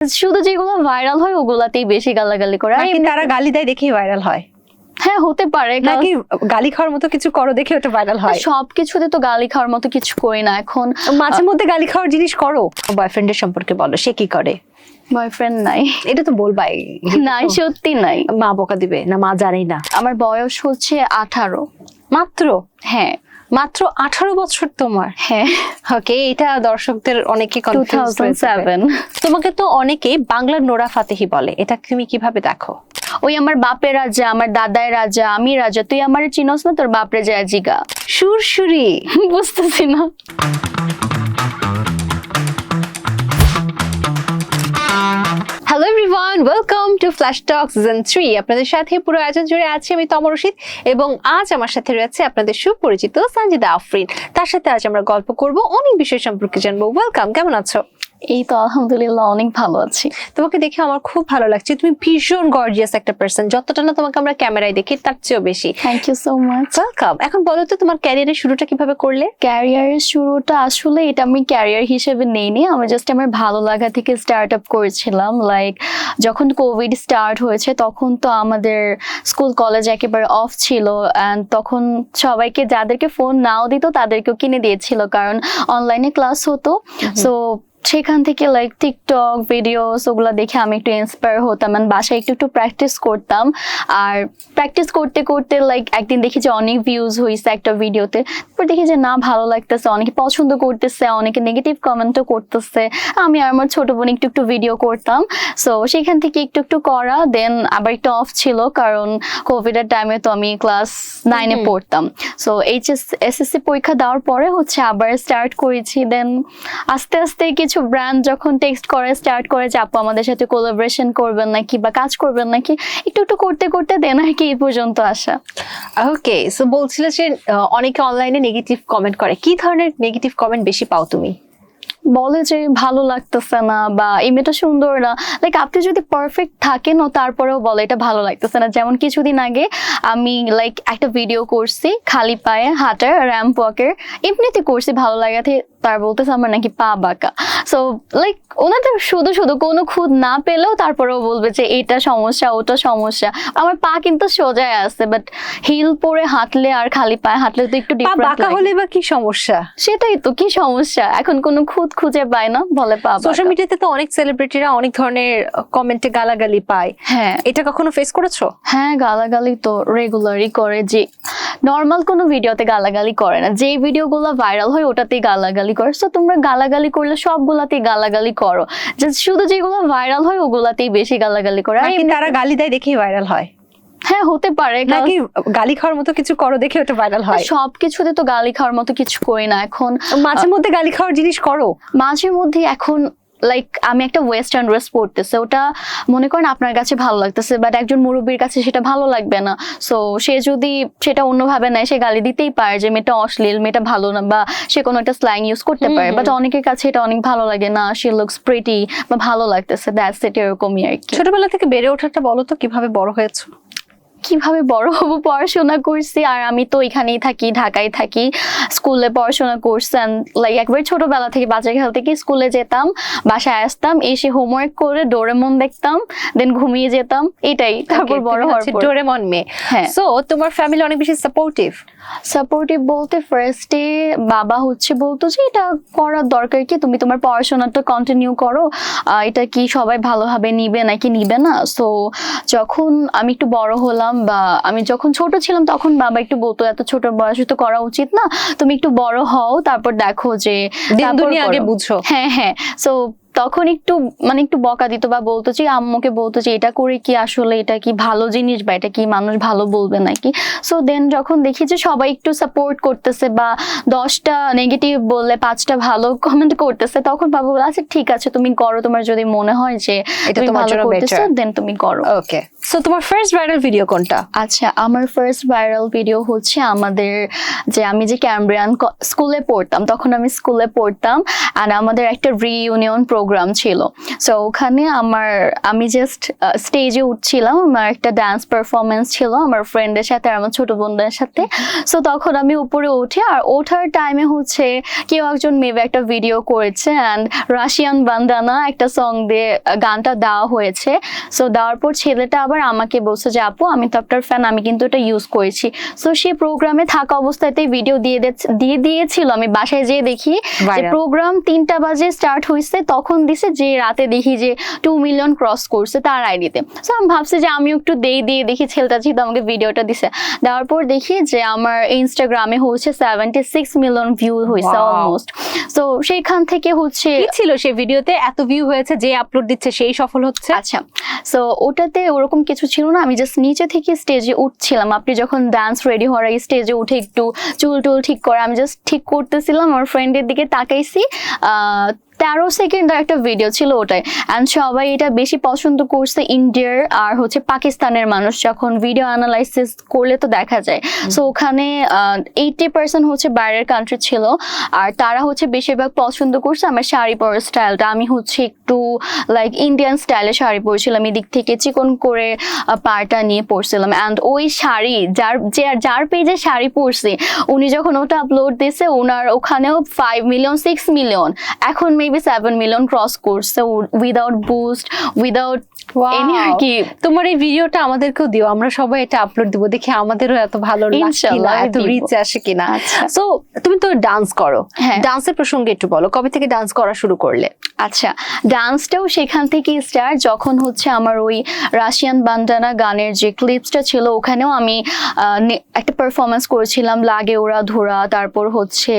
শুধু যেগুলো ভাইরাল হয় ওগুলাতেই বেশি গালাগালি করে। আর নাকি তারা গালি দেয় দেখেই ভাইরাল হয়? হ্যাঁ হতে পারে, নাকি গালি খাওয়ার মতো কিছু করো দেখে ওটা ভাইরাল হয়? সবকিছুতে তো গালি খাওয়ার মতো কিছু করি না এখন। মাঝে মধ্যে গালি খাওয়ার জিনিস করো? বয়ফ্রেন্ডের সম্পর্কে বলো, সে কি করে? বয়ফ্রেন্ড নাই। এটা তো বলবাই। নাই, সত্যি নাই। মা বকা দিবে না? মা জানেই না। আমার বয়স হচ্ছে 18। মাত্র? হ্যাঁ মাত্র 18 বছর তোমার? হ্যাঁ। ওকে, এটা দর্শকদের অনেকে কনফিউজ হয়েছে। 2007। তোমাকে তো অনেকে বাংলার নোরা ফাতেহি বলে, এটা তুমি কিভাবে দেখো? ওই আমার বাপের রাজা, আমার দাদার রাজা, আমি রাজা, তুই আমার চিনস না, তোর বাপরে যায় জিগা। সুরসুরি। বুঝতেছি না। Hello everyone, welcome to flash talk season 3। আপনাদের সাথে পুরো আয়োজন জুড়ে আছি আমি তমর রশিদ, এবং আজ আমার সাথে রয়েছে আপনাদের সুপরিচিত সঞ্জিদা আফরিন। তার সাথে আজ আমরা গল্প করব, অনেক বিষয় সম্পর্কে জানবো। ওয়েলকাম, কেমন আছো? এই তো আলহামদুলিল্লাহ অনেক ভালো আছি। তোমাকে দেখে আমার খুব ভালো লাগছে, তুমি ভীষণ গর্জিয়াস একটা পার্সন। যতটা না তোমাকে আমরা ক্যামেরায় দেখি তার চেয়েও বেশি। Thank you so much. Welcome. এখন বলো তো, তোমার ক্যারিয়ারের শুরুটা কিভাবে করলে? ক্যারিয়ারের শুরুটা আসলে এটা আমি ক্যারিয়ার হিসেবে নেইনি, আমি জাস্ট আমার ভালো লাগা থেকে স্টার্ট আপ করেছিলাম। লাইক যখন কোভিড স্টার্ট হয়েছে তখন তো আমাদের স্কুল কলেজ একেবারে অফ ছিল, অ্যান্ড তখন সবাইকে যাদেরকে ফোন নাও দিত তাদেরকেও কিনে দিয়েছিল, কারণ অনলাইনে ক্লাস হতো। সো সেখান থেকে লাইক টিকটক ভিডিওস ওগুলো দেখে আমি একটু ইন্সপায়ার হতাম, and বাসায় একটু একটু প্র্যাকটিস করতাম। আর প্র্যাকটিস করতে করতে লাইক একদিন দেখি যে অনেক ভিউজ হয়েছে একটা ভিডিওতে, তারপর দেখি যে না ভালো লাগতেছে, অনেকে পছন্দ করতেছে, অনেকে নেগেটিভ কমেন্টও করতেছে। আমি আর আমার ছোট বোন একটু একটু ভিডিও করতাম। সো সেখান থেকে একটু একটু করা, দেন আবার একটু অফ ছিল কারণ কোভিডের টাইমে তো আমি ক্লাস 9-এ পড়তাম। সো SSC পরীক্ষা দেওয়ার পরে হচ্ছে আবার স্টার্ট করেছি। দেন আস্তে আস্তে কিছু ব্র্যান্ড যখন টেক্সট করে স্টার্ট করে যে আপু আমাদের সাথে কোলাবোরেশন করবেন নাকি বা কাজ করবেন নাকি, একটু একটু করতে করতে দেন আর কি এই পর্যন্ত আসা। ওকে, সো বলছিলে যে অনেকে অনলাইনে নেগেটিভ কমেন্ট করে। কি ধরনের নেগেটিভ কমেন্ট বেশি পাও তুমি? বলে যে ভালো লাগতেছে না বা এই মেয়েটা সুন্দর না। লাইক আপনি যদি পারফেক্ট থাকেন ও তারপরেও বলে এটা ভালো লাগতেছে না। যেমন কিছুদিন আগে আমি লাইক একটা ভিডিও করছি খালি পায়ে হাঁটার, র্যাম্প ওয়াকের, এমনিতে করছি ভালো লাগাতে, তার বলতেছে আমার নাকি পা বাঁকা। সো লাইক ওনাদের শুধু শুধু কোনো খুদ না পেলেও তারপরেও বলবে যে এটা সমস্যা ওটা সমস্যা। আমার পা কিন্তু সোজায় আছে, বাট হিল পরে হাঁটলে আর খালি পায়ে হাঁটলে তো একটু ডিফারেন্ট লাগে। বাঁকা হলে বা কি সমস্যা? সেটাই তো, কি সমস্যা? এখন কোনো খুদ খুঁজে পায় না, বলে পা বাঁকা। সোশ্যাল মিডিয়াতে তো অনেক সেলিব্রিটিরা অনেক ধরনের কমেন্টে গালাগালি পায়। হ্যাঁ, এটা কখনো ফেস করেছো? হ্যাঁ গালাগালি তো রেগুলারই করে। যে নর্মাল কোনো ভিডিওতে গালাগালি করে না, যে ভিডিওগুলো ভাইরাল হয় ওটাতেই গালাগালি করে। সো তোমরা গালাগালি করলে সবগুলাতেই গালাগালি করো, শুধু যেগুলো ভাইরাল হয় ওগুলাতেই বেশি গালাগালি করে। নাকি তারা গালি দেয় দেখেই ভাইরাল হয়? হ্যাঁ হতে পারে, নাকি গালি খাওয়ার মতো কিছু করো দেখে ওটা ভাইরাল হয়? সবকিছুতে তো গালি খাওয়ার মতো কিছু করি না এখন। মাঝে মধ্যে গালি খাওয়ার জিনিস করো? মাঝে মধ্যে এখন লাইক আমি একটা ওয়েস্টার্ন ড্রেস পরতেছে, ওটা মনে করেন আপনার কাছে ভালো লাগতেছে, বাট একজন মুরব্বীর কাছে সেটা ভালো লাগবে না। সো সে যদি সেটা অন্যভাবে নেয় সে গালি দিতেই পারে যে মেয়েটা অশ্লীল, মেয়েটা ভালো না, বা সে কোনো একটা স্ল্যাং ইউজ করতে পারে। বাট অনেকের কাছে এটা অনেক ভালো লাগে না, শি লুকস প্রিটি বা ভালো লাগতেছে, দ্যাটস ইট, এরকমই আর কি। ছোটবেলা থেকে বেড়ে ওঠাটা বলো তো, কিভাবে বড় হয়েছো? কিভাবে বড় হবো, পড়াশোনা করছি। আর আমি তো এখানেই থাকি, ঢাকায় থাকি, স্কুলে পড়াশোনা করছি। লাইক একবার ছোটবেলা থেকে বাচ্চা খেল থেকে স্কুলে যেতাম, বাসায় আসতাম, এসে হোমওয়ার্ক করে ডোরেমন দেখতাম, দেন ঘুমিয়ে যেতাম, এটাই। তারপর বড় হওয়ার পর ডোরেমন মেয়ে। হ্যাঁ। সো তোমার ফ্যামিলি অনেক বেশি সাপোর্টিভ? সাপোর্টিভ বলতে ফার্স্টে বাবা হচ্ছে বলতো যে এটা করার দরকার কি, তুমি তোমার পড়াশোনাটা কন্টিনিউ করো, এটা কি সবাই ভালোভাবে নিবে নাকি নিবে না। সো যখন আমি একটু বড় হলাম বা আমি যখন ছোট ছিলাম তখন বাবা একটু বলতো এত ছোট বয়সে তো করা উচিত না, তুমি একটু বড় হও তারপর দেখো যে দুনিয়া আগে বুঝো। হ্যাঁ হ্যাঁ। সো তখন একটু মানে একটু বকা দিত বা বলতো যে আম্মুকে বলতো যে এটা করে কি আসলে এটা কি ভালো জিনিস বা এটা কি মানুষ ভালো বলবে নাকি। সো দেন যখন দেখি যে সবাই একটু সাপোর্ট করতেছে বা 10টা নেগেটিভ বললে 5টা ভালো কমেন্ট করতেছে, তখন বাবা বলে আচ্ছা ঠিক আছে তুমি করো, তোমার যদি মনে হয় যে এটা তুমি তোমার ভালো জন্য করতেছো বেটার, দেন তুমি করো। ওকে। সো তোমার ফার্স্ট ভাইরাল ভিডিও কোনটা? আচ্ছা, আমার ফার্স্ট ভাইরাল ভিডিও হচ্ছে আমাদের আমি যে ক্যামব্রিয়ান স্কুলে পড়তাম, তখন আমি স্কুলে পড়তাম আর আমাদের একটা রিইউনিয়ন প্রোগ্রাম ছিল। সো ওখানে আমি জাস্ট স্টেজে উঠছিলাম, আমার একটা ডান্স পারফরমেন্স ছিল আমার ফ্রেন্ডের সাথে আর আমার ছোট বোনদের সাথে। সো তখন আমি উপরে উঠি, আর ওঠার টাইমে হচ্ছে কেউ একজন মেবি একটা ভিডিও করেছে অ্যান্ড রাশিয়ান বান্দানা একটা সং দিয়ে গানটা দেওয়া হয়েছে। সো দেওয়ার পর ছেলেটা আবার আমাকে বলছে যে আপু আমি তো আপনার ফ্যান, আমি কিন্তু এটা ইউজ করেছি। সো সেই প্রোগ্রামে থাকা অবস্থাতেই ভিডিও দিয়ে দিয়েছিল। আমি বাসায় যেয়ে দেখি যে প্রোগ্রাম 3টা বাজে স্টার্ট হয়েছে, তখন দিছে যে রাতে দেখি যে 2 মিলিয়ন ক্রস করছে তার আইডিতে। সো আমি ভাবছি যে আমি একটু দিয়ে দেখি, ছেলেটা যেহেতু আমাকে ভিডিওটা দিছে। দেওয়ার পর দেখি যে আমার ইনস্টাগ্রামে হচ্ছে 76 মিলিয়ন ভিউ হয়েছে অলমোস্ট। সো সেইখান থেকে হচ্ছে কি ছিল সেই ভিডিওতে এত ভিউ হয়েছে, যে আপলোড দিচ্ছে সেই সফল হচ্ছে? আচ্ছা, সো ওটাতে ওরকম কিছু ছিল না, আমি জাস্ট নিচে থেকে স্টেজে উঠছিলাম। আপনি যখন ডান্স রেডি হওয়ার আগে স্টেজে উঠে একটু চুল ঠিক করে আমি জাস্ট ঠিক করতেছিলাম, আমার ফ্রেন্ডের দিকে তাকাইছি। 13 সেকেন্ডের একটা ভিডিও ছিল ওটাই, অ্যান্ড সবাই এটা বেশি পছন্দ করছে ইন্ডিয়ার আর হচ্ছে পাকিস্তানের মানুষ। যখন ভিডিও অ্যানালাইসিস করলে তো দেখা যায়। সো ওখানে 80% হচ্ছে বাইরের কান্ট্রি ছিল, আর তারা হচ্ছে বেশিরভাগ পছন্দ করছে আমার শাড়ি পরার স্টাইলটা। আমি হচ্ছে একটু লাইক ইন্ডিয়ান স্টাইলে শাড়ি পরছিলাম, এদিক থেকে চিকন করে পাড়টা নিয়ে পরছিলাম। অ্যান্ড ওই শাড়ি যার পেজে শাড়ি পরছি, উনি যখন ওটা আপলোড দিয়েছে ওনার ওখানেও 5 মিলিয়ন 6 মিলিয়ন, এখন মেবি 7 মিলিয়ন ক্রস করছে উইদাউট বুস্ট, উইদাউট এনি আর কি। তোমার এই ভিডিওটা আমাদেরকেও দিও, আমরা সবাই এটা আপলোড দিব, দেখি আমাদেরও এত ভালো ইনশাআল্লাহ এত রিচ আসে কিনা। আচ্ছা, সো তুমি তো ডান্স করো, হ্যাঁ। ডান্সের প্রসঙ্গে একটু বলো, কবে থেকে ডান্স করা শুরু করলে? আচ্ছা, ডান্সটাও সেখান থেকে স্টার্ট, যখন হচ্ছে আমার ওই রাশিয়ান বান্দানা গানের যে ক্লিপসটা ছিল ওখানেও আমি একটা পারফরমেন্স করেছিলাম, লাগে ওরা ধরা, তারপর হচ্ছে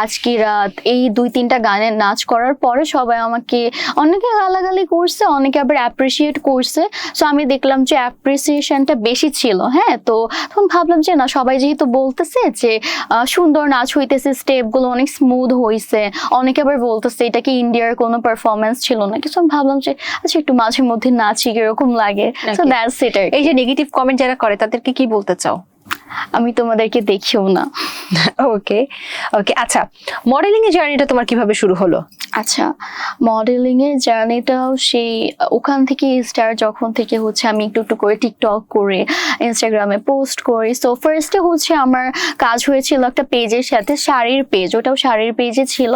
আজকি রাত, এই 2-3টা গানের নাচ করার পরে সবাই আমাকে অনেকে গালাগালি করছে, অনেকে আবার অ্যাপ্রিসিয়েট করছে। সো আমি দেখলাম যে অ্যাপ্রিসিয়েশনটা বেশি ছিল, হ্যাঁ। তো তখন ভাবলাম যে না, সবাই যেহেতু বলতেছে যে সুন্দর নাচ হইতেছে, স্টেপগুলো অনেক স্মুথ হয়েছে, অনেকে আবার বলতেছে এটা কি ইন্ডিয়ার কোনো পারফরমেন্স ছিল না, কিছু ভাবলাম যে আচ্ছা একটু মাঝে মধ্যে নাচি কিরকম লাগে। So that's it. এই যে নেগেটিভ কমেন্ট যারা করে তাদেরকে কি বলতে চাও? আমি তোমাদেরকে দেখিও না। ওকে ওকে, আচ্ছা, মডেলিং এর জার্নিটা তোমার কিভাবে শুরু হলো? আচ্ছা, মডেলিং এর জার্নিটাও সেই ওখান থেকে স্টার্ট, যখন থেকে হচ্ছে আমি একটু করে টিকটক করে ইনস্টাগ্রামে পোস্ট করি। সো ফার্স্টে হচ্ছে আমার কাজ হয়েছিল একটা পেজের সাথে, শাড়ির পেজ, ওটাও শাড়ির পেজে ছিল।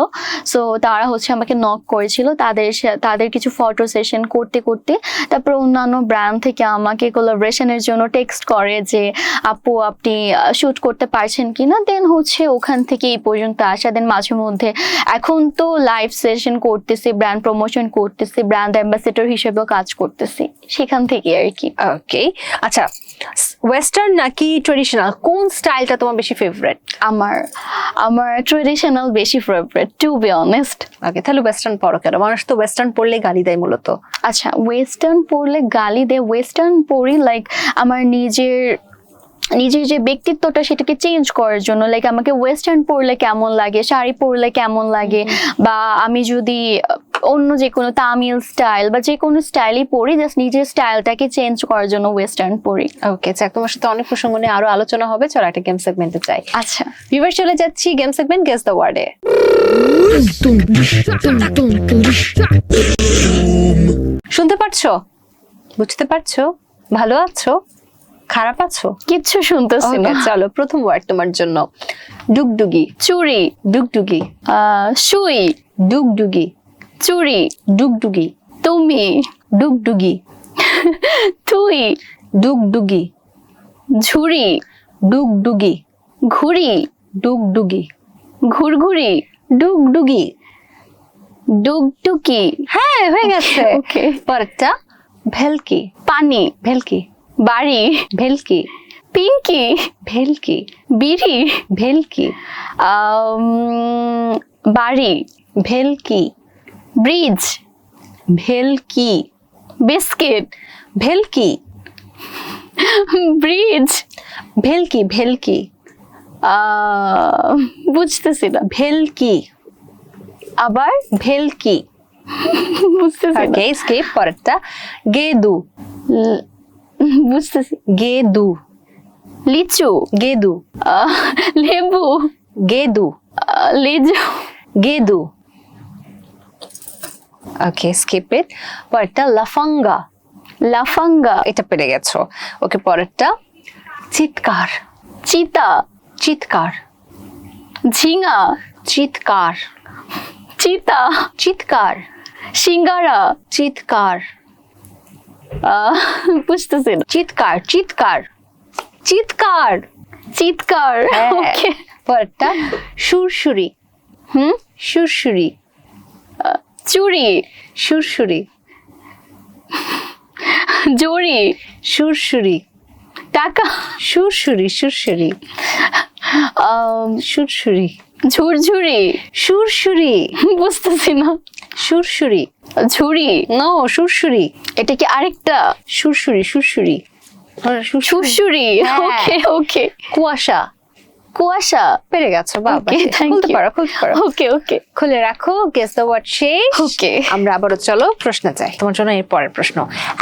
সো তারা হচ্ছে আমাকে নক করেছিল, তাদের কিছু ফটো সেশন করতে তারপর অন্যান্য ব্র্যান্ড থেকে আমাকে কোলাবোরেশনের জন্য টেক্সট করে যে আপু আপনি শুট করতে পারছেন কিনা। দেন হচ্ছে ওখান থেকে এই পর্যন্ত আসা। দেন মাঝে মধ্যে এখন তো লাইভ সেশন করতেছি, ব্র্যান্ড প্রমোশন করতেছি, ব্র্যান্ড অ্যাম্বাসেডর হিসেবেও কাজ করতেছি, সেখান থেকে আর কি। ওকে, আচ্ছা, ওয়েস্টার্ন নাকি ট্রেডিশনাল, কোন স্টাইলটা তোমার বেশি ফেভারিট? আমার ট্রেডিশনাল বেশি ফেভারিট, টু বি অনেস্ট। ওকে, তাহলে ওয়েস্টার্ন পরো কেন? মানুষ তো ওয়েস্টার্ন পরলে গালি দেয় মূলত। আচ্ছা, ওয়েস্টার্ন পরলে গালি দেয়, ওয়েস্টার্ন পরি লাইক আমার নিজের যে ব্যক্তিত্বটা সেটাকে চেঞ্জ করার জন্য। লাইক আমাকে ওয়েস্টার্ন পরলে কেমন লাগে, শাড়ি পরলে কেমন লাগে, বা আমি যদি অন্য যে কোনো তামিল স্টাইল বা যে কোনো স্টাইলই পরি, জাস্ট নিজের স্টাইলটাকে চেঞ্জ করার জন্য ওয়েস্টার্ন পরি। ওকে, যাক, তোমার সাথে অনেক প্রসঙ্গ নিয়ে আরো আলোচনা হবে, চলো একটা গেম সেগমেন্টে যাই। আচ্ছা, ভিউয়ার চলে যাচ্ছি গেম সেগমেন্ট গেস দ্য ওয়ার্ডে। শুনতে পারছো? বুঝতে পারছো? ভালো আছো? খারাপ আছো? কিচ্ছু শুনতেছি না। চলো, প্রথম ওয়ার্ড তোমার জন্য, ডুগডুগি। চুড়ি, ডুগডুগি। সুই, ডুগডুগি। চুড়ি, ডুগডুগি। তুমি, ডুগডুগি। তুই, ডুগডুগি। ঝুড়ি, ডুগডুগি। ঘুড়ি, ডুগডুগি। ঘুরঘুরি, ডুগডুগি। ডুগডুগি। হ্যাঁ, হয়ে গেছে। ওকে, পরেরটা, ভেলকি। পানি, ভেলকি। বাড়ি, ভেলকি। পিঙ্কি, ভেলকি। বিড়ি, ভেলকি। বাড়ি, ভেলকি। ব্রিজ, ভেলকি। বিস্কিট, ভেলকি। ব্রিজ, ভেলকি। ভেলকি। বুঝতেছি না, ভেলকি। আবার ভেলকি। বুঝতেছি না। ওকে, স্কিপ। পরেরটা, গেদু। বুঝতেছি। গেদু। লিচু, গেদু। লেবু, গেদু। লিচু, গেদু। ওকে, স্কিপ ইট। পরেরটা লাফাঙ্গা। লাফাঙ্গা, এটা পেরে গেছো। ওকে, পরেরটা চিৎকার। চিতা, চিৎকার। ঝিঙা, চিৎকার। চিতা, চিৎকার। সিঙ্গারা, চিৎকার। বুঝতেছি না। চিৎকার। চিৎকার। চিৎকার। চিৎকার, হ্যাঁ। ওকে। পরেরটা সুরসুরি। হুম, সুরসুরি। চুরি, সুরসুরি। জড়ি, সুরসুরি। টাকা, সুরসুরি। সুরসুরি। সুরসুরি। ঝুরঝুরি, সুরসুরি। বুঝতেছি না। সুরসুরি। ঝুরি, নো, সুরসুরি। এটা কি আরেকটা? সুরসুরি। সুরসুরি। সুরসুরি, হ্যাঁ। ওকে ওকে। কুয়াশা। কুয়াশা, পেরে গেছো বাবা। Okay, thank খুলতে you. পারো, খুলতে পারো। ওকে ওকে খুলে রাখো। গেস দ্য ওয়ার্ড শেষ। ওকে। আমরা আবারও চলো প্রশ্নে যাই। তোমার জন্য এর পরের প্রশ্ন,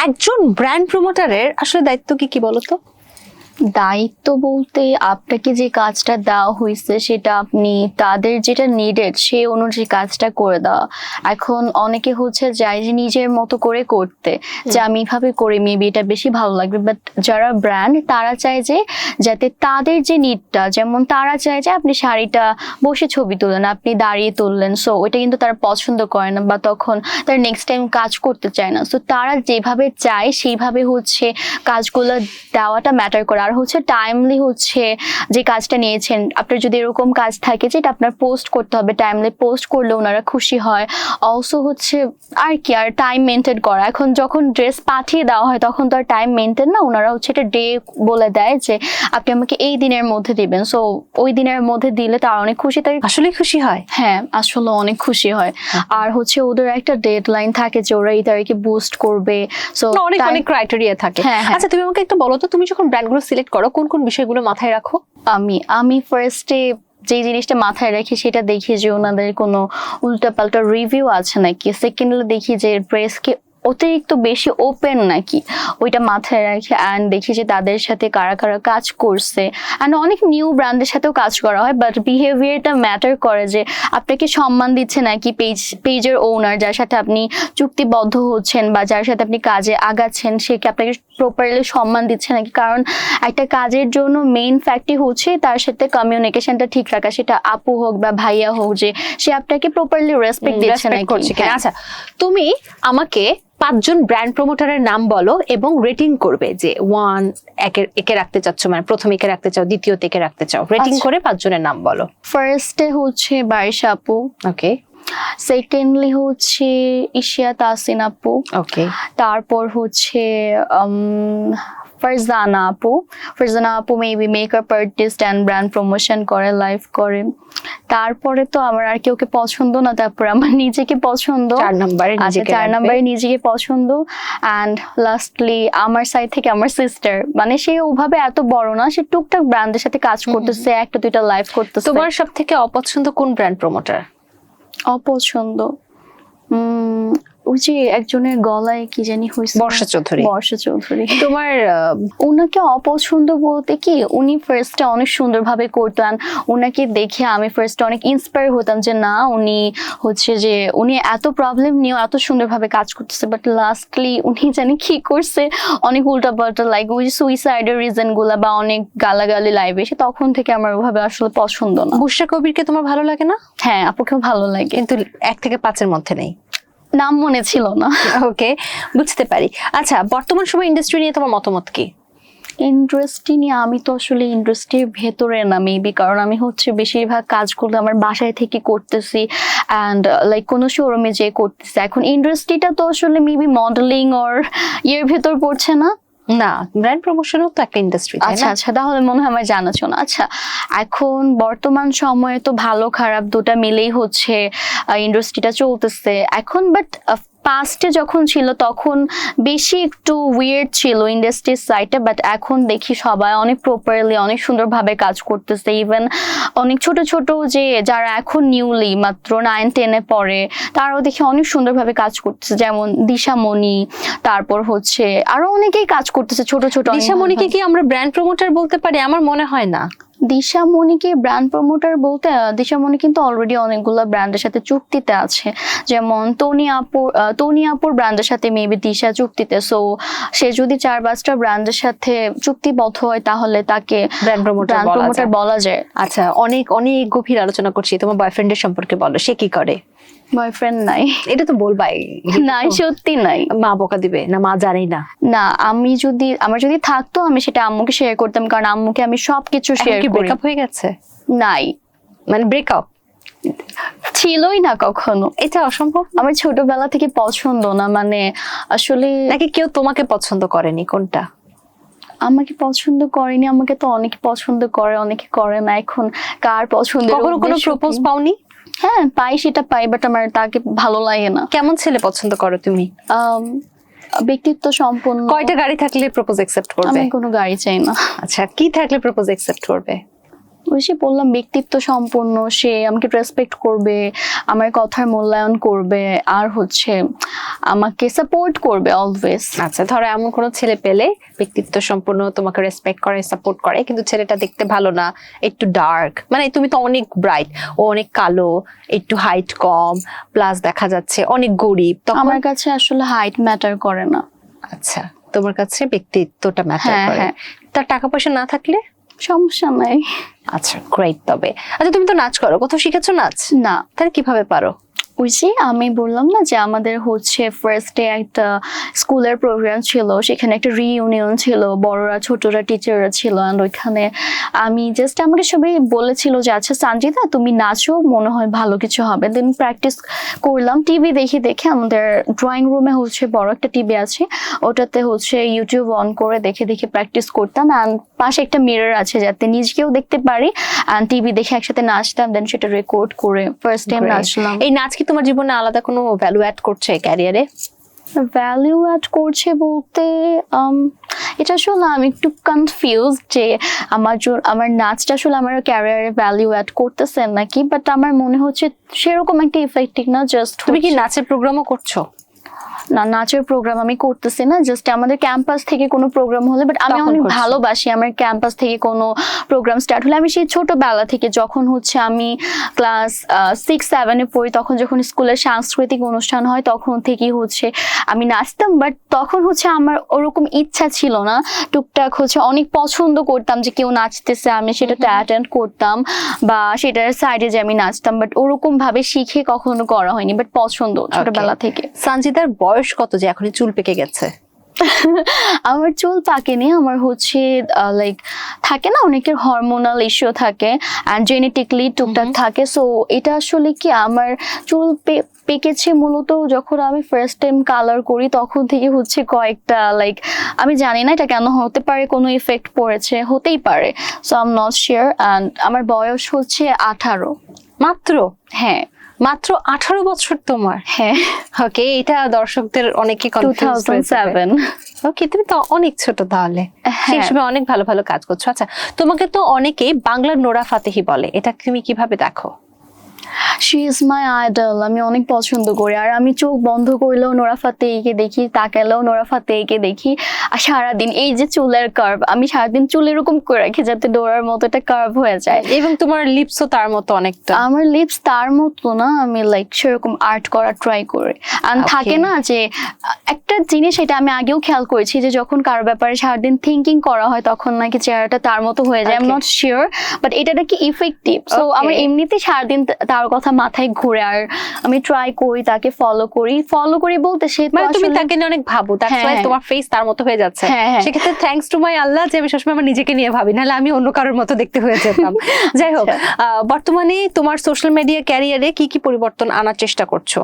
একজন ব্র্যান্ড প্রমোটারের আসলে দায়িত্ব কি কি বলো তো? দায়িত্ব বলতে আপনাকে যে কাজটা দেওয়া হয়েছে সেটা আপনি তাদের যেটা নিডেড সেই অনুযায়ী কাজটা করে দেওয়া। এখন অনেকে হচ্ছে যায় যে নিজের মতো করে করতে, যে আমি এভাবে করি মেবি এটা বেশি ভালো লাগবে, বাট যারা ব্র্যান্ড তারা চায় যে যাতে তাদের যে নিডটা, যেমন তারা চায় যে আপনি শাড়িটা বসে ছবি তুললেন, আপনি দাঁড়িয়ে তুললেন, সো ওইটা কিন্তু তারা পছন্দ করে না বা তখন তারা নেক্সট টাইম কাজ করতে চায় না। সো তারা যেভাবে চায় সেইভাবে হচ্ছে কাজগুলো দেওয়াটা ম্যাটার করে। আর হচ্ছে টাইমলি হচ্ছে যে কাজটা নিয়েছেন, আপনার যদি এরকম কাজ থাকে যেটা আপনার পোস্ট করতে হবে, টাইমলি পোস্ট করলে ওনারা খুশি হয়। অলসো হচ্ছে আর কি, আর টাইম মেনটেন করা। এখন যখন ড্রেস পাঠিয়ে দেওয়া হয় তখন তো আর টাইম মেনটেন না, ওনারা হচ্ছে এটা ডে বলে দেয় যে আপনি আমাকে এই দিনের মধ্যে দিবেন, সো ওই দিনের মধ্যে দিলে তারা অনেক খুশি থাকে। আসলে খুশি হয়। হ্যাঁ, আসলে অনেক খুশি হয়। আর হচ্ছে ওদের একটা ডেডলাইন থাকে যে ওরা এই তারিখে বুস্ট করবে, সো অনেক অনেক ক্রাইটেরিয়া থাকে। হ্যাঁ, হ্যাঁ। আচ্ছা, তুমি আমাকে একটু বলো তো, তুমি যখন ব্র্যান্ডগুলো সিলেক্ট করো কোন কোন বিষয়গুলো মাথায় রাখো? আমি ফার্স্টে যে জিনিসটা মাথায় রাখি সেটা দেখি যে ওনাদের কোনো উল্টাপাল্টা রিভিউ আছে নাকি। সেকেন্ডলি দেখি যে ড্রেসকে অতিরিক্ত বেশি ওপেন নাকি, ওইটা মাথায় রাখি। অ্যান্ড দেখি যে তাদের সাথে কারা কারা কাজ করছে। অ্যান্ড অনেক নিউ ব্র্যান্ডের সাথেও কাজ করা হয়, বাট বিহেভিয়ারটা ম্যাটার করে যে আপনাকে সম্মান দিচ্ছে নাকি পেজের ওনার, যার সাথে আপনি চুক্তিবদ্ধ হচ্ছেন বা যার সাথে আপনি কাজে আগাচ্ছেন সে কি আপনাকে প্রপারলি সম্মান দিচ্ছে নাকি। কারণ একটা কাজের জন্য মেইন ফ্যাক্টই হচ্ছে তার সাথে কমিউনিকেশনটা ঠিক রাখা, সেটা আপু হোক বা ভাইয়া হোক, যে সে আপনাকে প্রপারলি রেসপেক্ট দিচ্ছে নাকি। হ্যাঁ। আচ্ছা, তুমি আমাকে 5 জন ব্র্যান্ড প্রমোটারের নাম বলো এবং রেটিং করবে, যে 1 একে রাখতে চাচ্ছ, মানে প্রথম একে রাখতে চাও, দ্বিতীয়তে একে রাখতে চাও, রেটিং আচ্ছা। করে 5 জনের নাম বলো। ফার্স্টে হচ্ছে বারিশা আপু, ওকে। সেকেন্ডলি হচ্ছে ইশিয়া তাসিন আপু, ওকে। তারপর হচ্ছে ফারজানা আপু maybe makeup artist and brand promotion করে, লাইভ করে। তারপরে তো আমার আর কেউকে পছন্দ না, তারপর আমার নিজেকে পছন্দ। 4 নম্বরে নিজেকে 4 নম্বরে নিজেকে পছন্দ। অ্যান্ড লাস্টলি আমার সাইড থেকে আমার সিস্টার, মানে সে ওভাবে এত বড় না, সে টুকটাক ব্র্যান্ডের সাথে কাজ করতেছে, একটা দুইটা লাইভ করতেছে। তোমার সব থেকে অপছন্দ কোন ব্র্যান্ড প্রমোটার? অপছন্দ ওই যে একজনের গলায় কি জানি হয়েছে, বর্ষা চৌধুরী। তোমার ওনাকে অপছন্দ বলতে কি, উনি ফার্স্টে অনেক সুন্দরভাবে করতেন, ওনাকে দেখে আমি ফার্স্টে অনেক ইন্সপায়ার হতাম যে না উনি হচ্ছে যে উনি এত প্রবলেম নিয়েও এত সুন্দরভাবে কাজ করতেছে, বাট লাস্টলি উনি জানি কি করছে, অনেক উল্টাপাল্টা লাইক ওই সুইসাইডের রিজন গুলা বা অনেক গালাগালি লাইভ এসে, তখন থেকে আমার ওভাবে আসলে পছন্দ না। বুশরা কবিরকে তোমার ভালো লাগে না? হ্যাঁ, আপুকেও ভালো লাগে, কিন্তু 1 থেকে 5 এর মধ্যে নেই, নাম মনে ছিল না। ওকে, বুঝতে পারি। আচ্ছা, বর্তমান সময় ইন্ডাস্ট্রি নিয়ে তোমার মতামত কি? ইন্ডাস্ট্রি নিয়ে আমি তো আসলে ইন্ডাস্ট্রির ভেতরে না মেবি, কারণ আমি হচ্ছে বেশিরভাগ কাজগুলো আমার বাসায় থেকে করতেছি অ্যান্ড লাইক কোনো শোরুমে যেয়ে করতেছি। এখন ইন্ডাস্ট্রিটা তো আসলে মেবি মডেলিং ওর ইয়ের ভেতর পড়ছে না। না, ব্র্যান্ড প্রমোশনও তো একটা ইন্ডাস্ট্রি। আচ্ছা, তাহলে মনে হয় আমার জানা ছিল না। আচ্ছা, এখন বর্তমান সময়ে তো ভালো খারাপ দুটা মিলেই হচ্ছে ইন্ডাস্ট্রিটা চলতেছে এখন, বাট পাস্টে যখন ছিল তখন বেশি একটু উইয়ার্ড ছিল ইন্ডাস্ট্রির সাইডে, বাট এখন দেখি সবাই অনেক প্রপারলি অনেক সুন্দরভাবে কাজ করতেছে। ইভেন অনেক ছোট ছোট যে যারা এখন নিউলি মাত্র 9-10-এ পড়ে তারাও দেখি অনেক সুন্দরভাবে কাজ করতেছে, যেমন দিশামণি, তারপর হচ্ছে আরো অনেকেই কাজ করতেছে ছোট ছোট। দিশামণিকে কি আমরা ব্র্যান্ড প্রমোটার বলতে পারি? আমার মনে হয় না। দিশামণিকে ব্র্যান্ড প্রমোটার বলতে, দিশামণি কিন্তু অলরেডি অনেকগুলো ব্র্যান্ডের সাথে চুক্তিতে আছে, যেমন টনি আপুর ব্র্যান্ডের সাথে মেবি দিশা চুক্তিতে। সো সে যদি 4-5টা ব্র্যান্ডের সাথে চুক্তিবদ্ধ হয় তাহলে তাকে ব্র্যান্ড প্রমোটার বলা যায়। আচ্ছা, অনেক অনেক গভীর আলোচনা করছি, তোমার বয়ফ্রেন্ডের সম্পর্কে বলো, সে কি করে? বয়ফ্রেন্ড নাই। এটা তো বলবাই। নাই, সত্যি নাই। মা বকা দিবে না? মা জানি না। না, আমার যদি থাকতো আমি সেটা আম্মুকে শেয়ার করতাম, কারণ আম্মুকে আমি সবকিছু শেয়ার করি। ব্রেকআপ হয়ে গেছে? নাই, মানে ব্রেকআপ ছিলই না কখনো। এটা অসম্ভব। আমার ছোটবেলা থেকে পছন্দ না, মানে আসলে। নাকি কেউ তোমাকে পছন্দ করেনি? কোনটা? আমাকে পছন্দ করেনি, আমাকে তো অনেকে পছন্দ করে অনেকে করে না। এখন কার পছন্দ? কখনো কোনো প্রপোজ পাওনি? হ্যাঁ পাই, সেটা পাই, বাট আমার তাকে ভালো লাগে না। কেমন ছেলে পছন্দ করো তুমি? ব্যক্তিত্ব সম্পন্ন। কয়টা গাড়ি থাকলে প্রপোজ অ্যাকসেপ্ট করবে? আমি কোনো গাড়ি চাই না। আচ্ছা, কি থাকলে প্রপোজ অ্যাকসেপ্ট করবে? ওই সে বললাম, ব্যক্তিত্ব সম্পন্ন, সে আমাকে রেসপেক্ট করবে, আমার কথার মূল্যায়ন করবে, আর হচ্ছে আমাকে সাপোর্ট করবে অলওয়েজ। আচ্ছা, ধরো এমন কোনো ছেলে পেলে ব্যক্তিত্ব সম্পন্ন, তোমাকে রেসপেক্ট করে, সাপোর্ট করে, কিন্তু ছেলেটা দেখতে ভালো না, একটু ডার্ক, মানে তুমি তো অনেক ব্রাইট, ও অনেক কালো, একটু হাইট কম, প্লাস দেখা যাচ্ছে অনেক গরিব, তখন আমার কাছে আসলে হাইট ম্যাটার করে না। আচ্ছা, তোমার কাছে ব্যক্তিত্বটা ম্যাটার করে। তার টাকা পয়সা না থাকলে সমস্যা নাই। আচ্ছা, গ্রেট। তবে আচ্ছা, তুমি তো নাচ করো, কোথাও শিখেছো নাচ? না। তাহলে কিভাবে পারো? ওই যে আমি বললাম না যে আমাদের হচ্ছে ফার্স্ট ডে একটা স্কুলের প্রোগ্রাম ছিল, সেখানে একটা রিইউনিয়ন ছিল, বড়রা ছোটরা টিচাররা ছিল, অ্যান্ড ওইখানে আমি জাস্ট আমাকে সবাই বলেছিল যে আচ্ছা সঞ্জিদা তুমি নাচো, মনে হয় ভালো কিছু হবে। দেন প্র্যাকটিস করলাম টিভি দেখে দেখে। আমাদের ড্রয়িং রুমে হচ্ছে বড় একটা টিভি আছে, ওটাতে হচ্ছে ইউটিউব অন করে দেখে দেখে প্র্যাকটিস করতাম, অ্যান্ড পাশে একটা মিরর আছে যাতে নিজকেও দেখতে পারি, অ্যান্ড টিভি দেখে একসাথে নাচতাম, দেন সেটা রেকর্ড করে ফার্স্ট টাইম নাচলাম। এই নাচ কি তোমার জীবনে আলাদা কোনো ভ্যালু অ্যাড করছে ক্যারিয়ারে? ভ্যালু অ্যাড করছে বলতে এটা আসলে আমি একটু কনফিউজ যে আমার নাচটা আসলে আমার ক্যারিয়ারে ভ্যালু অ্যাড করতেছে নাকি, বাট আমার মনে হচ্ছে সেরকম একটা ইফেক্টিভ না। জাস্ট তুমি কি নাচের প্রোগ্রামও করছো? না, নাচের প্রোগ্রাম আমি করতেছি না, জাস্ট আমাদের ক্যাম্পাস থেকে কোনো প্রোগ্রাম হলে, বাট আমি অনেক ভালোবাসি আমার ক্যাম্পাস থেকে কোনো প্রোগ্রাম স্টার্ট হলে। আমি সেই ছোটবেলা থেকে যখন হচ্ছে আমি ক্লাস 6-7-এ পড়ি, তখন যখন স্কুলের সাংস্কৃতিক অনুষ্ঠান হয় তখন থেকেই হচ্ছে আমি নাচতাম, বাট তখন হচ্ছে আমার ওরকম ইচ্ছা ছিল না। টুকটাক হচ্ছে অনেক পছন্দ করতাম যে কেউ নাচতেছে, আমি সেটাতে অ্যাটেন্ড করতাম বা সেটার সাইডে যে আমি নাচতাম, বাট ওরকম ভাবে শিখে কখনো করা হয়নি, বাট পছন্দ ছোটবেলা থেকে। সঞ্জিদার বয়স কত যে এখনই চুল পেকে গেছে? আমার চুল পাকেনি, আমার হচ্ছে লাইক থাকে না অনেকের হরমোনাল ইস্যু থাকে অ্যান্ড জেনেটিকলি টুকটাক থাকে। সো এটা আসলে কি আমার চুল পেকেছে মূলত যখন আমি ফার্স্ট টাইম কালার করি, তখন থেকে হচ্ছে কয়েকটা লাইক আমি জানি না এটা কেন হতে পারে, কোনো ইফেক্ট পড়েছে, হতেই পারে। So I am not sure. And আমার বয়স হচ্ছে 18 মাত্র। হ্যাঁ, মাত্র 18 বছর তোমার? হ্যাঁ। ওকে, এটা দর্শকদের অনেকে কনফিউজ হয়ে যাবে। 2007। ওকে, তুমি তো অনেক ছোট তাহলে, সেই সময় অনেক ভালো ভালো কাজ করছো। আচ্ছা, তোমাকে তো অনেকে বাংলার নোরা ফাতেহি বলে, এটা তুমি কিভাবে দেখো? শি ইজ মাই আইডল, আমি অনেক পছন্দ করি। আর আমি চোখ বন্ধ করলেও নোরা ফাতেহিকে দেখি, তাকালেও নোরা ফাতেহিকে দেখি। আর সারাদিন এই যে চুলের কার্ভ, আমি সারাদিন চুল এরকম করে রাখি যাতে ডোরার মতো একটা কার্ভ হয়ে যায়। এবং তোমার লিপসও তার মতো অনেকটা। আমার লিপস তার মতো না, আমি লাইক সেরকম আর্ট করার ট্রাই করি। আর থাকে না যে একটা জিনিস, এটা আমি আগেও খেয়াল করেছি যে যখন কারো ব্যাপারে সারাদিন থিঙ্কিং করা হয় তখন নাকি চেহারাটা তার মতো হয়ে যায়। I am not sure, but এটা নাকি ইফেক্টিভ। সো আমার এমনিতেই সারাদিন তার কথা মাথায় ঘুরে, আর আমি ট্রাই করি তাকে ফলো করি বলতে সে মানে তুমি তাকে নিয়ে অনেক ভাবো, দ্যাটস ওয়াই তোমার ফেস তার মতো হয়ে যাচ্ছে। সেক্ষেত্রে থ্যাঙ্কস টু মাই আল্লাহ যে আমি সবসময় আমার নিজেকে নিয়ে ভাবি, নাহলে আমি অন্য কারোর মতো দেখতে হয়ে যেতাম। যাই হোক, বর্তমানে তোমার সোশ্যাল মিডিয়া ক্যারিয়ারে কি কি পরিবর্তন আনার চেষ্টা করছো?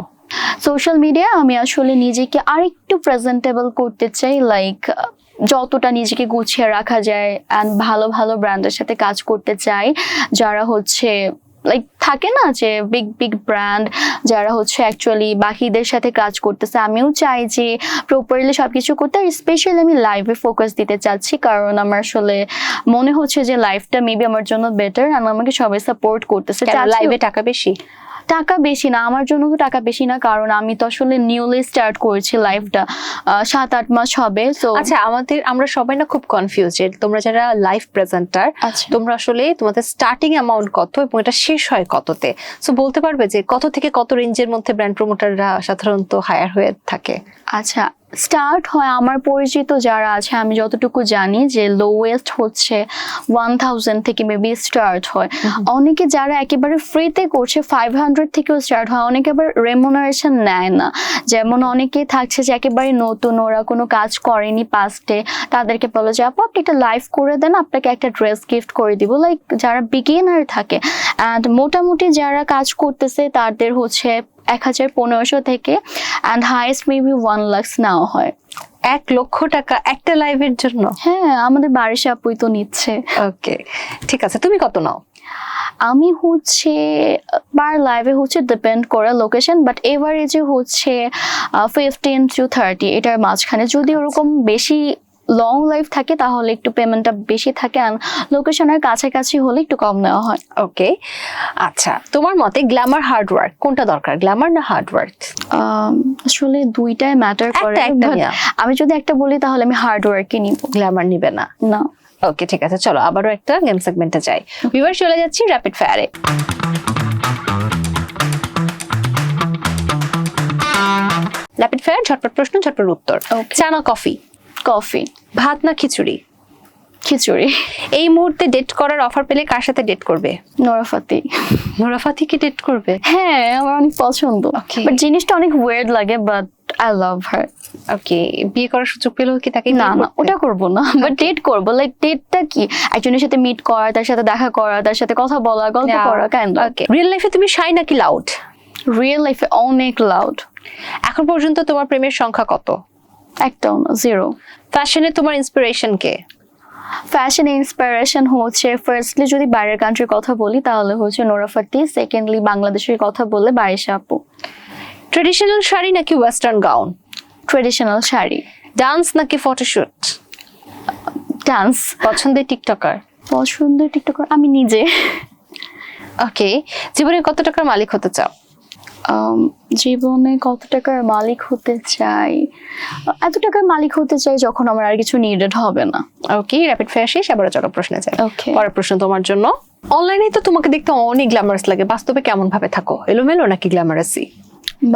সোশ্যাল মিডিয়া আমি আসলে নিজেকে আরেকটু প্রেজেন্টেবল করতে চাই, লাইক যতটা নিজেকে গুছিয়ে রাখা যায়, অ্যান্ড ভালো ভালো ব্র্যান্ডের সাথে কাজ করতে চাই যারা হচ্ছে লাইক থাকে না যে বিগ বিগ ব্র্যান্ড যারা হচ্ছে অ্যাকচুয়ালি বাকিদের সাথে কাজ করতেছে, আমিও চাই যে প্রপারলি সবকিছু করতে। আর স্পেশালি আমি লাইভে ফোকাস দিতে চাচ্ছি, কারণ আমার আসলে মনে হচ্ছে যে লাইফটা মেবি আমার জন্য বেটার, আর আমাকে সবাই সাপোর্ট করতেছে। লাইভে টাকা বেশি? টাকা বেশি না, আমার জন্য তো টাকা বেশি না, কারণ আমি তো আসলে নিউলি স্টার্ট করেছি লাইফটা, 7-8 মাস হবে। তো আচ্ছা, আমরা সবাই না খুব কনফিউজড, তোমরা যারা লাইভ প্রেজেন্টার তোমরা আসলে তোমাদের স্টার্টিং অ্যামাউন্ট কত এবং এটা শেষ হয় কততে? সো বলতে পারবে যে কত থেকে কত রেঞ্জের মধ্যে ব্র্যান্ড প্রমোটাররা সাধারণত হায়ার হয়ে থাকে? আচ্ছা, স্টার্ট হয় আমার পরিচিত যারা আছে, আমি যতটুকু জানি যে লোয়েস্ট হচ্ছে 1000 থেকে মেবি স্টার্ট হয়। অনেকে যারা একেবারে ফ্রিতে করছে 500 থেকেও স্টার্ট হয়। অনেকে আবার রেমুনারেশন নেয় না, যেমন অনেকে থাকছে যে একেবারে নতুন, ওরা কোনো কাজ করেনি পাস্টে, তাদেরকে বলে যে আপু আপনি একটা লাইভ করে দেন, আপনাকে একটা ড্রেস গিফট করে দিব। লাইক যারা বিগিনার থাকে, অ্যান্ড মোটামুটি যারা কাজ করতেছে তাদের হচ্ছে 1500 থেকে অ্যান্ড হাইয়েস্ট মেবি 1 লাখ নেওয়া হয়। 1 লক্ষ টাকা একটা লাইভের জন্য? হ্যাঁ, আমাদের বাড়ির আপুই তো নিচ্ছে। ওকে, ঠিক আছে। তুমি কত নাও? আমি হচ্ছে পার লাইভে হচ্ছে ডিপেন্ড করে লোকেশন, বাট এভারেজে হচ্ছে 15 to 30 এটার মাঝখানে। যদি ওরকম বেশি লং লাইফ থাকে তাহলে একটু পেমেন্টটা বেশি থাকে, আর লোকেশনের কাছাকাছি হলে একটু কম নেওয়া হয়। ওকে, আচ্ছা, তোমার মতে গ্ল্যামার হার্ডওয়ার্ক কোনটা দরকার, গ্ল্যামার না হার্ডওয়ার্ক? আসলে দুইটাই ম্যাটার করে, একটা আমি যদি একটা বলি তাহলে আমি হার্ডওয়ার্কই নিব। গ্ল্যামার নিবে না? না। ওকে, ঠিক আছে, চলো আবারও একটা গেম সেগমেন্টে যাই। ভিউয়ার, চলে যাচ্ছি র্যাপিড ফায়ারে। র্যাপিড ফায়ার, ঝটপট প্রশ্ন ঝটপট উত্তর। চা না কফি? কফি। ভাত না খিচুড়ি? খিচুড়ি। এই মুহূর্তে ডেট করার অফার পেলে কার সাথে ডেট করবে? Nora Fati. নোরা ফাতিকে ডেট করবে? হ্যাঁ, আমার অনেক পছন্দ, বাট জিনিসটা অনেক ওয়ার্ড লাগে, বাট আই লাভ হার। ওকে, বিয়ে করার সুযোগ পেলেও কি তাকে? না না, ওটা করবো না, বাট ডেট করবো। লাইক ডেটটা কি, একজনের সাথে মিট করা, তার সাথে দেখা করা, তার সাথে কথা বলা, গল্প করা, কাইন্ড অফ। ওকে, রিয়েল লাইফে তুমি শাই নাকি লাউড? রিয়েল লাইফে অনেক লাউড। এখন পর্যন্ত তোমার প্রেমের সংখ্যা কত? একটাও না, 0। ফ্যাশনে তোমার ইন্সপিরেশন কে? ফ্যাশন ইন্সপিরেশন হচ্ছে ফার্স্টলি যদি বাইরের কান্ট্রির কথা বলি তাহলে হচ্ছে নোরা ফাতি, সেকেন্ডলি বাংলাদেশের কথা বললে বারিশা আপু। ট্রেডিশনাল শাড়ি নাকি western gown? Traditional sari. Dance নাকি ফটোশুট? ডান্স। পছন্দের টিকটকার? পছন্দের টিকটকার আমি নিজে। ওকে, জীবনে কত টাকার মালিক হতে চাও? জীবনে কত টাকার মালিক হতে চাই, এত টাকার মালিক হতে চাই যখন আমার আর কিছু নিডেড হবে না। ওকে, র্যাপিড ফায়ার শেষ, আবার চলো প্রশ্নে যাই। ওকে, পরের প্রশ্ন তোমার জন্য। অনলাইনে তো তোমাকে দেখতে অনেক গ্ল্যামারাস লাগে, বাস্তবে কেমন ভাবে থাকো? এলোমেলো নাকি গ্ল্যামারাসি?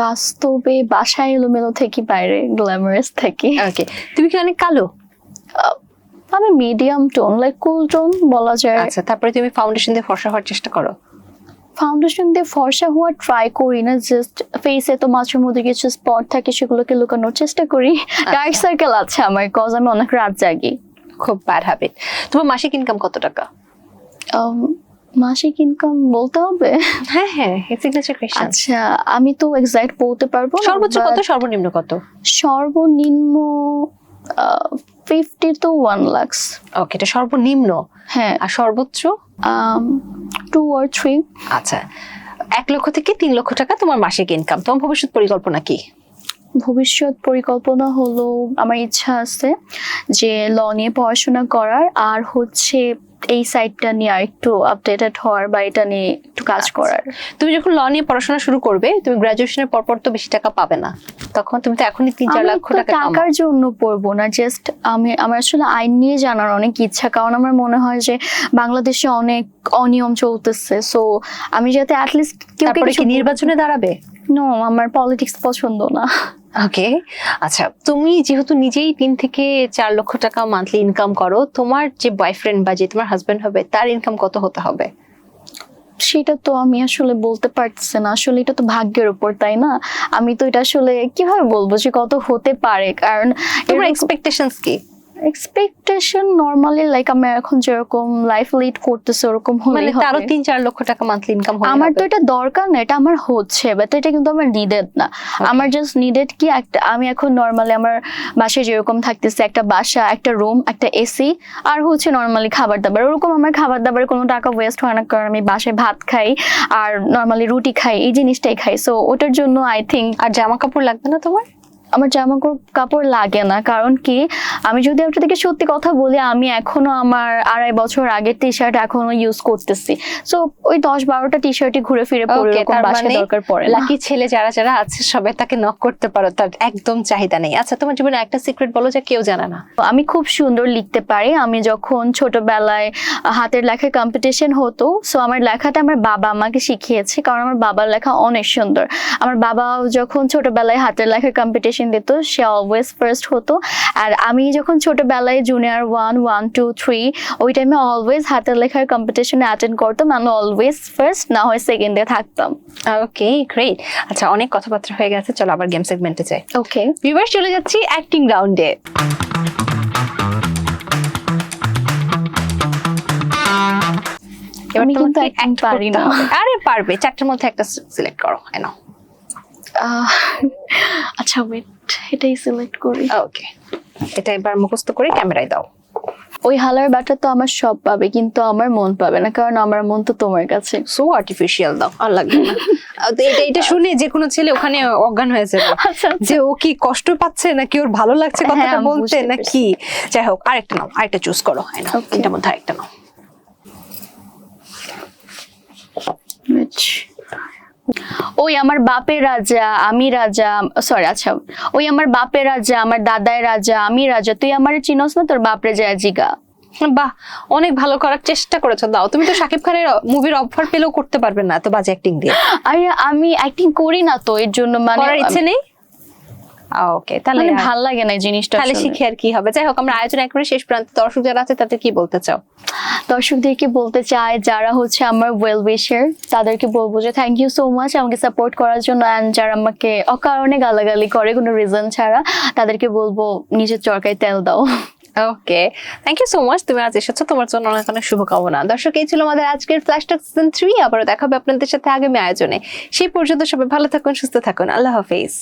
বাস্তবে বাসায় এলোমেলো থেকে, বাইরে গ্ল্যামারাস থাকি। ওকে, তুমি কি অনেক কালো? আমি মিডিয়াম টোন, লাইক কুল টোন বলা যায়। আচ্ছা, তারপরে তুমি ফাউন্ডেশন দিয়ে ফর্সা হওয়ার চেষ্টা করো? ফাউন্ডেশন দিয়ে ফর্সা হওয়ার ট্রাই করি না, জাস্ট ফেসে তো মাঝে মধ্যে কিছু স্পট থাকে, সেগুলোকে লুকানোর চেষ্টা করি। ডার্ক সার্কেল আছে আমার, কজ আমি অনেক রাত জাগি। খুব ব্যাড হ্যাবিট। তোমার মাসিক ইনকাম কত টাকা? মাসিক ইনকাম বলতে হবে? হ্যাঁ হ্যাঁ, সিগনেচার কোয়েশ্চেন। আচ্ছা, আমি তো এক্সাক্ট বলতে পারবো না। সর্বোচ্চ কত, সর্বনিম্ন কত? সর্বনিম্ন 50 to 1 লাখ। ওকে, এটা সর্বনিম্ন। হ্যাঁ। আর সর্বোচ্চ? 2 or 3। আচ্ছা, 1 লক্ষ থেকে 3 লক্ষ টাকা তোমার মাসিক ইনকাম। তোমার ভবিষ্যৎ পরিকল্পনা কি? ভবিষ্যৎ পরিকল্পনা হলো আমার ইচ্ছা আছে যে ল নিয়ে পড়াশোনা করার, আর হচ্ছে এই সাইডটা নিয়ে আর একটু আপডেটেড হওয়ার বা এটা নিয়ে একটু কাজ করার। তুমি যখন ল নিয়ে পড়াশোনা শুরু করবে, তুমি গ্রাজুয়েশনের পর তো বেশি টাকা পাবে না, তখন তুমি তো এখনই 3-4 লাখ টাকা টাকার জন্য পড়বো না, জাস্ট আমার আসলে আইন নিয়ে জানার অনেক ইচ্ছা, কারণ আমার মনে হয় যে বাংলাদেশে অনেক অনিয়ম চলতেছে। সো আমি যাতে অ্যাটলিস্ট কেউ কি নির্বাচনে দাঁড়াবে? নো, আমার পলিটিক্স পছন্দ না। ওকে, আচ্ছা, তুমি যেহেতু নিজেই 3 থেকে 4 লক্ষ টাকা মান্থলি ইনকাম করো, তোমার যে বয়ফ্রেন্ড বা যে তোমার হাজবেন্ড হবে তার ইনকাম কত হতে হবে? সেটা তো আমি আসলে বলতে পারছি না, আসলে এটা তো ভাগ্যের উপর, তাই না? আমি তো এটা আসলে কিভাবে বলবো যে কত হতে পারে, কারণ তোমার এক্সপেকটেশনস কি? এক্সপেকটেশন নরমালি লাইক আমি এখন যেরকম লাইফ লিড করতেছি ওরকম মানে হলেই তারও হবে। 3-4 লক্ষ টাকা মান্থলি ইনকাম হলে আমার তো হবে। এটা দরকার না, এটা আমার হচ্ছে, বাট এটা কিন্তু আমার নিডেড না। আমার জাস্ট নিডেড কি একটা, আমি এখন নরমালি আমার বাসায় যেরকম থাকতেছে, একটা বাসা, একটা রুম, একটা এসি, আর হচ্ছে নরমালি খাবার দাবার। ওরকম আমার খাবার দাবারে কোনো টাকা ওয়েস্ট হয় না, কারণ আমি বাসায় ভাত খাই আর নরমালি রুটি খাই, এই জিনিসটাই খাই। সো ওটার জন্য আই থিঙ্ক আর জামা কাপড় লাগবে না তোমার? আমার জামা কাপড় লাগে না, কারণ কি আমি যদি আপনাদেরকে সত্যি কথা বলি, আমি এখনো আমার 2.5 বছর আগের টি শার্ট এখনো ইউজ করতেছি। সো ওই 10-12টা টি শার্টই ঘুরে ফিরে পরে Okay, এরকম তার বাসায় মানে দরকার পড়ে না। লাকি ছেলে যারা যারা আছে সবাই তাকে নক করতে পারো, তার একদম চাহিদা নেই। আচ্ছা, তোমার জীবনে একটা সিক্রেট বলো যে কেউ জানে না। আমি খুব সুন্দর লিখতে পারি। আমি যখন ছোটবেলায় হাতের লেখার কম্পিটিশন হতো, সো আমার লেখাটা আমার বাবা আমাকে শিখিয়েছে, কারণ আমার বাবার লেখা অনেক সুন্দর। আমার বাবা যখন ছোটবেলায় হাতের লেখার কম্পিটিশন দিত, সে অলওয়েজ ফার্স্ট হতো। আর আমি যখন ছোটবেলায় জুনিয়র 1, 1, 2, 3 ওই টাইমে অলওয়েজ হাতের লেখার কম্পিটিশনে অ্যাটেন্ড করতাম। আমি অলওয়েজ ফার্স্ট না হয় সেকেন্ডে থাকতাম। ওকে, গ্রেট। আচ্ছা, অনেক কথাবার্তা হয়ে গেছে, চলো আবার গেম সেগমেন্টে যাই। ওকে, ভিউয়ার্স, চলে যাচ্ছি অ্যাক্টিং রাউন্ডে। আমি কিন্তু acting পারি না। আরে পারবে, 4টার মধ্যে একটা সিলেক্ট করো। I know. আচ্ছা ওয়েট, এটাই সিলেক্ট করি। ওকে, এটা এবার মুখস্থ করে ক্যামেরায় দাও। ওই হালার ব্যাটা তো আমার সব পাবে, কিন্তু আমার মন পাবে না, কারণ আমার মন তো তোমার কাছে। সো আর্টিফিশিয়াল দাও, আর লাগবে না। তো এটা শুনে যে কোনো ছেলে ওখানে অজ্ঞান হয়ে যাবে আচ্ছা, যে ও কি কষ্ট পাচ্ছে নাকি ওর ভালো লাগছে হ্যাঁ, কথাটা আমি বলতে বুঝতে নাকি। যাই হোক, আরেকটা নাও, আরেকটা চুজ করো। Okay. এটার মধ্যে আরেকটা নাও। ওই আমার বাপের রাজা আমি রাজা, সরি আচ্ছা, ওই আমার বাপের রাজা আমার দাদাই রাজা আমি রাজা, তুই আমার চিনস না, তোর বাপরে যায় জিগা। বাহ, অনেক ভালো করার চেষ্টা করেছো। দাও, তুমি তো শাকিব খানের মুভির অফার পেলেও করতে পারবে না তো বাজে অ্যাক্টিং দিয়ে। আরে আমি অ্যাক্টিং করি না তো, এর জন্য মানে করার ইচ্ছে নেই। ওকে, তাহলে মানে ভাল লাগে না এই জিনিসটা। তাহলে আসলে। শিখে আর কি হবে। যাই হোক, আমরা আয়োজন একেবারে শেষ প্রান্তে, দর্শক যারা আছে তাদের কি বলতে চাও? দর্শকদেরকে বলতে চাই, যারা হচ্ছে আমার ওয়েল উইশার, তাদেরকে বলবো যে থ্যাংক ইউ সো মাচ আমাকে সাপোর্ট করার জন্য। অ্যান্ড যারা আমাকে অকারণে গালাগালি করে কোনো রিজন ছাড়া, তাদেরকে বলবো নিজের চরকায় তেল দাও। ওকে, থ্যাংক ইউ সো মাচ, তুমি আজ এসেছো, তোমার জন্য অনেক অনেক শুভকামনা। দর্শক, এই ছিল আমাদের আজকের ফ্ল্যাশ টক সিজন 3। আবারও দেখা হবে আপনাদের সাথে আগামী আয়োজনে। সেই পর্যন্ত সবাই ভালো থাকুন, সুস্থ থাকুন। আল্লাহ হাফেজ।